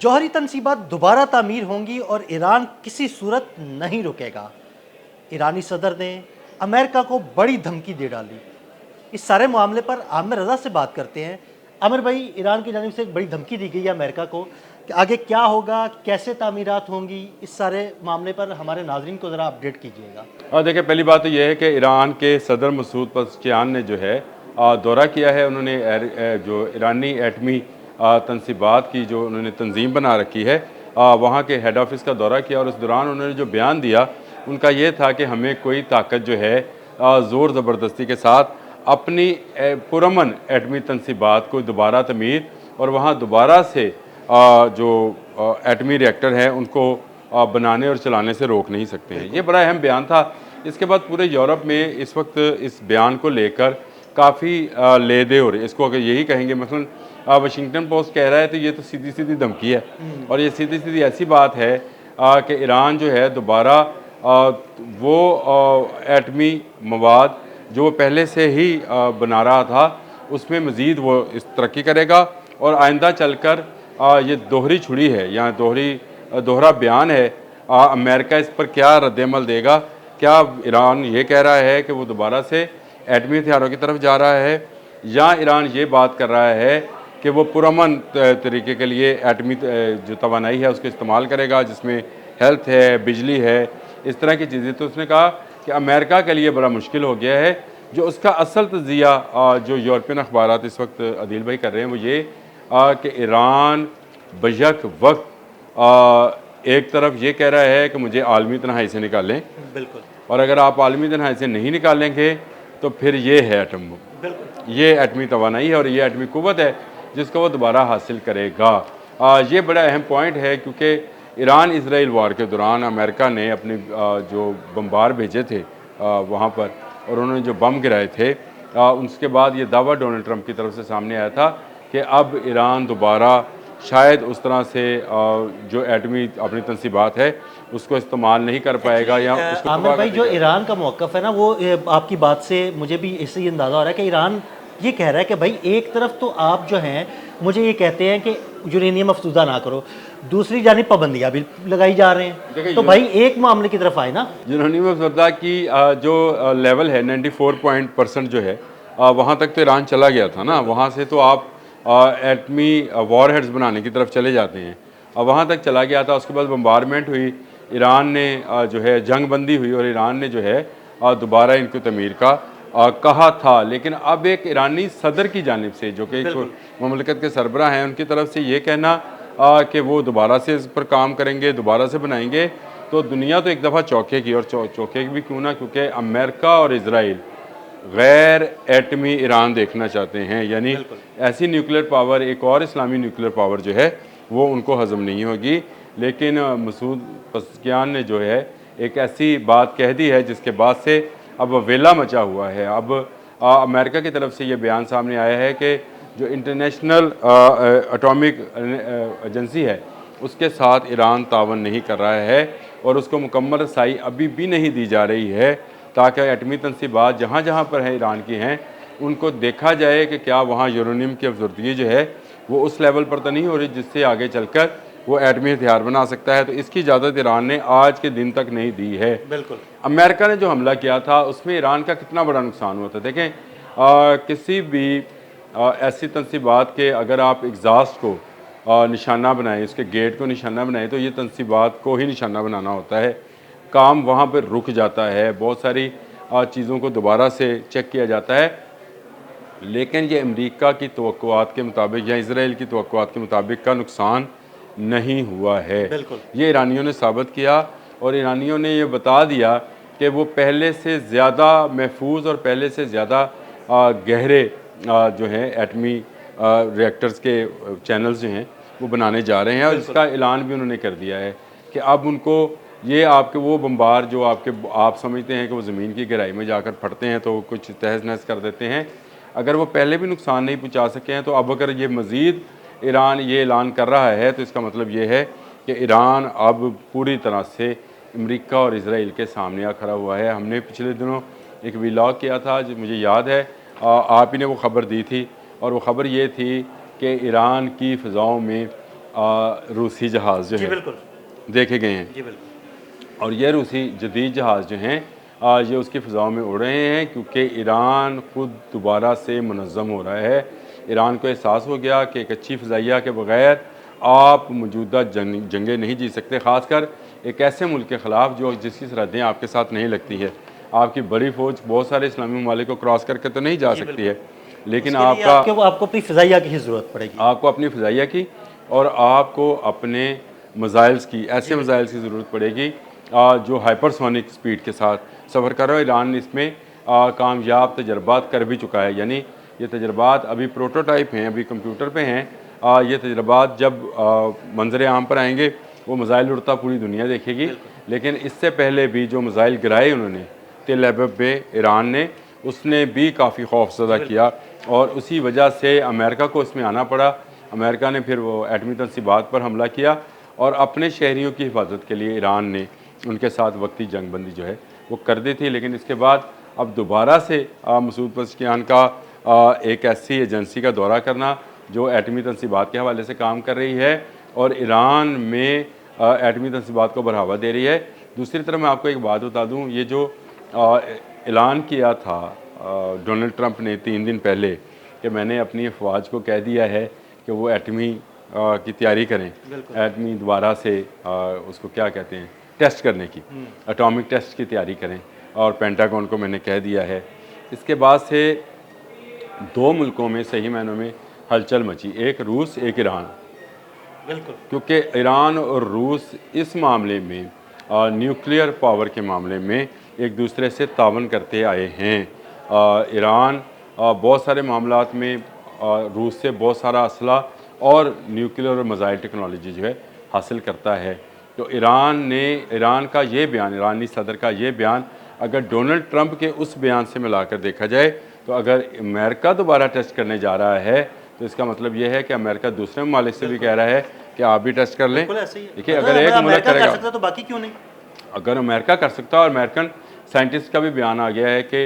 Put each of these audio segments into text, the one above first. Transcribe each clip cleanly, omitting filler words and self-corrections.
जौहरी तनसीबात दोबारा तामीर होंगी और ईरान किसी सूरत नहीं रुकेगा। ईरानी सदर ने अमेरिका को बड़ी धमकी दे डाली। इस सारे मामले पर आमिर रज़ा से बात करते हैं। आमिर भाई, ईरान की जानिब से एक बड़ी धमकी दी गई है अमेरिका को कि आगे क्या होगा, कैसे तामीरात होंगी, इस सारे मामले पर हमारे नाज़रीन को ज़रा अपडेट कीजिएगा। और देखिए, पहली बात तो यह है कि ईरान के सदर मसूद पज़ेश्कियान ने जो है दौरा किया है। उन्होंने जो ईरानी एटमी तनसीबात की जो उन्होंने तंजीम बना रखी है, वहाँ के हेड ऑफिस का दौरा किया और उस दौरान उन्होंने जो बयान दिया उनका ये था कि हमें कोई ताकत जो है ज़ोर ज़बरदस्ती के साथ अपनी पुरअमन एटमी तनसीबात को दोबारा तमीर और वहाँ दोबारा से जो एटमी रिएक्टर हैं उनको बनाने और चलाने से रोक नहीं सकते हैं। ये बड़ा अहम बयान था। इसके बाद पूरे यूरोप में इस वक्त इस बयान को लेकर काफ़ी ले दे हो रही है। इसको अगर यही कहेंगे, मसलन वाशिंगटन पोस्ट कह रहा है तो ये तो सीधी सीधी धमकी है और ये सीधी सीधी ऐसी बात है कि ईरान जो है दोबारा वो एटमी मवाद जो वो पहले से ही बना रहा था उसमें मज़ीद वो इस तरक्की करेगा और आइंदा चलकर ये दोहरी छुड़ी है या दोहरा बयान है। अमेरिका इस पर क्या रद्दमल देगा? क्या ईरान ये कह रहा है कि वो दोबारा से एटमी हथियारों की तरफ जा रहा है, या ईरान ये बात कर रहा है कि वो पुरअमन तरीके के लिए एटमी जो तवानाई है उसको इस्तेमाल करेगा, जिसमें हेल्थ है, बिजली है, इस तरह की चीज़ें। तो उसने कहा कि अमेरिका के लिए बड़ा मुश्किल हो गया है। जो उसका असल तज़िया जो यूरोपियन अखबारात इस वक्त अदील भाई कर रहे हैं वो ये कि ईरान बयक वक्त एक तरफ ये कह रहा है कि मुझे आलमी तन्हाई से निकालें, बिल्कुल, और और अगर आप आलमी तन्हाई से नहीं निकालेंगे तो फिर ये है एटम, ये एटमी तवानाई है और ये एटमी कुव्वत है जिसको वो दोबारा हासिल करेगा। ये बड़ा अहम पॉइंट है क्योंकि ईरान इसराइल वार के दौरान अमेरिका ने अपने जो बम्बार भेजे थे वहाँ पर और उन्होंने जो बम गिराए थे, उसके बाद ये दावा डोनाल्ड ट्रंप की तरफ से सामने आया था कि अब ईरान दोबारा शायद उस तरह से जो एटमी अपनी तनसीबात है उसको इस्तेमाल नहीं कर पाएगा या उसको आमिर भाई, जो ईरान का मौक़िफ़ है ना, वो आपकी बात से मुझे भी इससे ये अंदाज़ा हो रहा है कि ईरान ये कह रहा है कि भाई एक तरफ तो आप जो हैं मुझे ये कहते हैं कि यूरेनियम अफसुदा ना करो, दूसरी जानिब पाबंदियाँ भी लगाई जा रहे हैं, तो भाई एक मामले की तरफ आए ना। यूरेनियम अफसुदा की जो लेवल है 94% जो है वहाँ तक तो ईरान चला गया था ना। वहाँ से तो आप एटमी वॉर हेड्स बनाने की तरफ चले जाते हैं। वहाँ तक चला गया था। उसके बाद बम्बारमेंट हुई, ईरान ने जो है जंग बंदी हुई और ईरान ने जो है दोबारा इनको तमीर का कहा था। लेकिन अब एक ईरानी सदर की जानिब से जो कि ममलकत के सरबरा हैं उनकी तरफ से ये कहना कि वो दोबारा से इस पर काम करेंगे, दोबारा से बनाएंगे, तो दुनिया तो एक दफ़ा चौंकेगी। और चौंकेगी भी क्यों ना, क्योंकि अमेरिका और इसराइल गैर एटमी ईरान देखना चाहते हैं। यानी ऐसी न्यूक्लियर पावर, एक और इस्लामी न्यूक्लियर पावर जो है वो उनको हज़म नहीं होगी। लेकिन मसूद पज़ेश्कियान ने जो है एक ऐसी बात कह दी है जिसके बाद से अब वेला मचा हुआ है। अब अमेरिका की तरफ से ये बयान सामने आया है कि जो इंटरनेशनल एटॉमिक एजेंसी है उसके साथ ईरान तावन नहीं कर रहा है और उसको मुकम्मल रसाई अभी भी नहीं दी जा रही है ताकि एटमी तनसीबात जहाँ जहाँ पर हैं ईरान की हैं उनको देखा जाए कि क्या वहाँ यूरेनियम की अफसरदगी जो है वो उस लेवल पर तो नहीं हो रही जिससे आगे चलकर वो एटमी हथियार बना सकता है। तो इसकी इजाज़त ईरान ने आज के दिन तक नहीं दी है। बिल्कुल, अमेरिका ने जो हमला किया था उसमें ईरान का कितना बड़ा नुकसान हुआ था। देखें, किसी भी ऐसी तनसीबात के अगर आप एग्जास्ट को निशाना बनाएं, उसके गेट को निशाना बनाएं, तो ये तनसीबात को ही निशाना बनाना होता है। काम वहाँ पर रुक जाता है, बहुत सारी चीज़ों को दोबारा से चेक किया जाता है। लेकिन ये अमेरिका की तवक्कुआत के मुताबिक या इसराइल की तवक्कुआत के मुताबिक का नुकसान नहीं हुआ है। ये ईरानियों ने साबित किया और ईरानियों ने ये बता दिया कि वो पहले से ज़्यादा महफूज और पहले से ज़्यादा गहरे जो हैं एटमी रिएक्टर्स के चैनल्स जो हैं वो बनाने जा रहे हैं। और इसका ऐलान भी उन्होंने कर दिया है कि अब उनको ये आपके वो बम्बार जो आप समझते हैं कि वो ज़मीन की गहराई में जाकर फटते हैं तो कुछ तहस नहस कर देते हैं, अगर वो पहले भी नुकसान नहीं पहुँचा सके हैं तो अब अगर ये मज़ीद ईरान ये ऐलान कर रहा है तो इसका मतलब ये है कि ईरान अब पूरी तरह से अमेरिका और इसराइल के सामने आ खड़ा हुआ है। हमने पिछले दिनों एक व्लॉग किया था जो मुझे याद है, आप ही ने वो ख़बर दी थी और वो ख़बर ये थी कि ईरान की फ़िज़ाओं में रूसी जहाज़ जो जी है बिल्कुल, देखे गए हैं। जी बिल्कुल। और ये रूसी जदीद जहाज़ जो हैं ये उसकी फ़िज़ाओं में उड़ रहे हैं, क्योंकि ईरान खुद दोबारा से मुनज़्ज़म हो रहा है। ईरान को एहसास हो गया कि एक अच्छी फ़िज़ाइया के बग़ैर आप मौजूदा जंगें नहीं जीत सकते, ख़ासकर एक ऐसे मुल्क के ख़िलाफ़ जो जिसकी सरहदें आपके साथ नहीं लगती है। आपकी बड़ी फ़ौज बहुत सारे इस्लामी ममालिक को क्रॉस करके तो नहीं जा जी सकती बिल्कुल। है, लेकिन उसके लिए आपको अपनी फ़िज़ाइया की ही ज़रूरत पड़ेगी। आपको अपनी फ़िज़ाइया की और आपको अपने मिज़ाइल्स की, ऐसे जी मिज़ाइल्स की ज़रूरत पड़ेगी जो हाइपरसोनिक स्पीड के साथ सफ़र कर रहे हो। ईरान इसमें कामयाब तजर्बात कर भी चुका है, यानी ये तजर्बात अभी प्रोटोटाइप हैं, अभी कंप्यूटर पे हैं। ये तजर्बात जब मंजर आम पर आएंगे वो मिज़ाइल उड़ता पूरी दुनिया देखेगी। लेकिन इससे पहले भी जो मिज़ाइल गिराए उन्होंने तेल अवीव में ईरान ने, उसने भी काफ़ी खौफज़दा किया और उसी वजह से अमेरिका को इसमें आना पड़ा। अमेरिका ने फिर वो एटमी तनसीबात पर हमला किया और अपने शहरियों की हिफाजत के लिए ईरान ने उनके साथ वक्ती जंगबंदी जो है वो कर दी थी। लेकिन इसके बाद अब दोबारा से मसूद पज़ेश्कियान का एक ऐसी एजेंसी का दौरा करना जो एटमी तनसीबात के हवाले से काम कर रही है और ईरान में एटमी तनसीबात को बढ़ावा दे रही है। दूसरी तरफ मैं आपको एक बात बता दूँ, ये जो ऐलान किया था डोनाल्ड ट्रंप ने 3 दिन पहले कि मैंने अपनी अफवाज को कह दिया है कि वो एटमी की तैयारी करें, एटमी दोबारा से उसको क्या कहते हैं टेस्ट करने की, एटॉमिक टेस्ट की तैयारी करें, और पेंटागन को मैंने कह दिया है। इसके बाद से 2 मुल्कों में सही मायनों में हलचल मची, एक रूस एक ईरान। बिल्कुल। क्योंकि ईरान और रूस इस मामले में न्यूक्लियर पावर के मामले में एक दूसरे से तावन करते आए हैं। ईरान बहुत सारे मामलात में रूस से बहुत सारा असला और न्यूक्लियर और मिसाइल टेक्नोलॉजी जो है हासिल करता है। तो ईरान का ये बयान, ईरानी सदर का ये बयान अगर डोनाल्ड ट्रंप के उस बयान से मिलाकर देखा जाए तो अगर अमेरिका दोबारा टेस्ट करने जा रहा है तो इसका मतलब ये है कि अमेरिका दूसरे ममालिक से भी कह रहा है कि आप भी टेस्ट कर लें। देखिए, अगर एक मुल्क करेगा तो बाकी क्यों नहीं? अगर अमेरिका कर सकता है, और अमेरिकन साइंटिस्ट का भी बयान आ गया है कि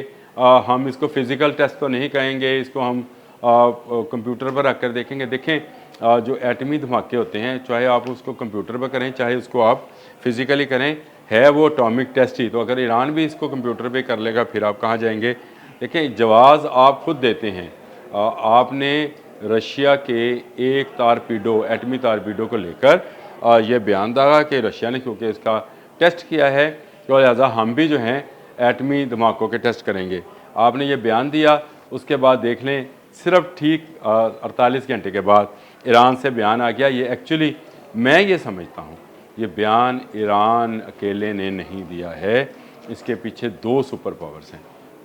हम इसको फिज़िकल टेस्ट तो नहीं कहेंगे, इसको हम कंप्यूटर पर रख कर देखेंगे। देखें, जो एटमी धमाके होते हैं, चाहे आप उसको कंप्यूटर पर करें चाहे उसको आप फिज़िकली करें, है वो एटॉमिक टेस्ट ही। तो अगर ईरान भी इसको कंप्यूटर पे कर लेगा फिर आप कहाँ जाएंगे? देखें, जवाज़ आप खुद देते हैं। आपने रशिया के एक तारपीडो, एटमी तारपीडो को लेकर ये बयान दागा कि रशिया ने क्योंकि इसका टेस्ट किया है तो लिहाजा हम भी जो हैं एटमी धमाकों के टेस्ट करेंगे। आपने ये बयान दिया, उसके बाद देख लें सिर्फ ठीक 48 घंटे के बाद ईरान से बयान आ गया। ये एक्चुअली मैं ये समझता हूँ ये बयान ईरान अकेले ने नहीं दिया है, इसके पीछे 2 सुपर पावर्स हैं,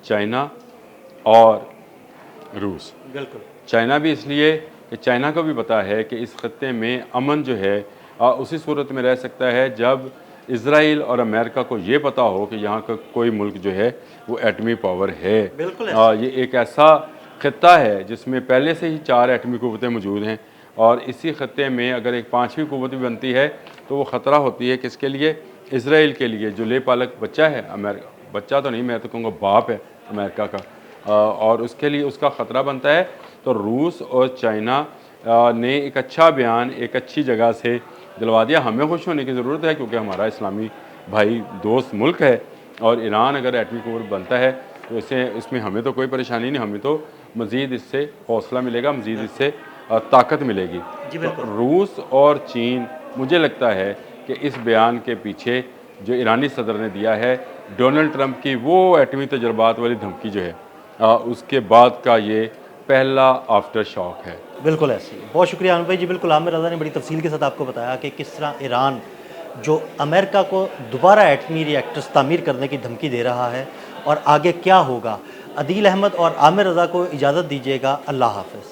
चाइना और रूस। बिल्कुल। चाइना भी इसलिए कि चाइना को भी पता है कि इस खत्ते में अमन जो है उसी सूरत में रह सकता है जब इज़राइल और अमेरिका को ये पता हो कि यहाँ का कोई मुल्क जो है वो एटमी पावर है। बिल्कुल ये एक ऐसा खत्ता है जिसमें पहले से ही 4 एटमी कुव्वतें मौजूद हैं और इसी खत्ते में अगर एक 5वीं कुव्वत भी बनती है तो वो ख़तरा होती है किसके लिए? इज़राइल के लिए, जो ले पालक बच्चा है अमेरिका, बच्चा तो नहीं मैं तो कहूँगा बाप है अमेरिका का, और उसके लिए उसका ख़तरा बनता है। तो रूस और चाइना ने एक अच्छा बयान एक अच्छी जगह से दिलवा दिया। हमें खुश होने की ज़रूरत है क्योंकि हमारा इस्लामी भाई दोस्त मुल्क है, और ईरान अगर एटमी कुव्वत बनता है तो इसमें हमें तो कोई परेशानी नहीं, हमें तो मज़ीद इससे हौसला मिलेगा, मज़ीद इससे ताकत मिलेगी। तो रूस और चीन, मुझे लगता है कि इस बयान के पीछे जो ईरानी सदर ने दिया है डोनाल्ड ट्रंप की वो एटमी तजर्बात वाली धमकी जो है उसके बाद का ये पहला आफ्टर शॉक है। बिल्कुल ऐसे ही। बहुत शुक्रिया आमिर भाई जी। बिल्कुल, आमिर रज़ा ने बड़ी तफसील के साथ आपको बताया कि किस तरह ईरान जो अमेरिका को दोबारा एटमी रिएक्टर्स तामीर करने की धमकी दे रहा है और आगे क्या होगा। अदील अहमद और आमिर रज़ा को इजाज़त दीजिएगा। अल्लाह हाफ़िज़।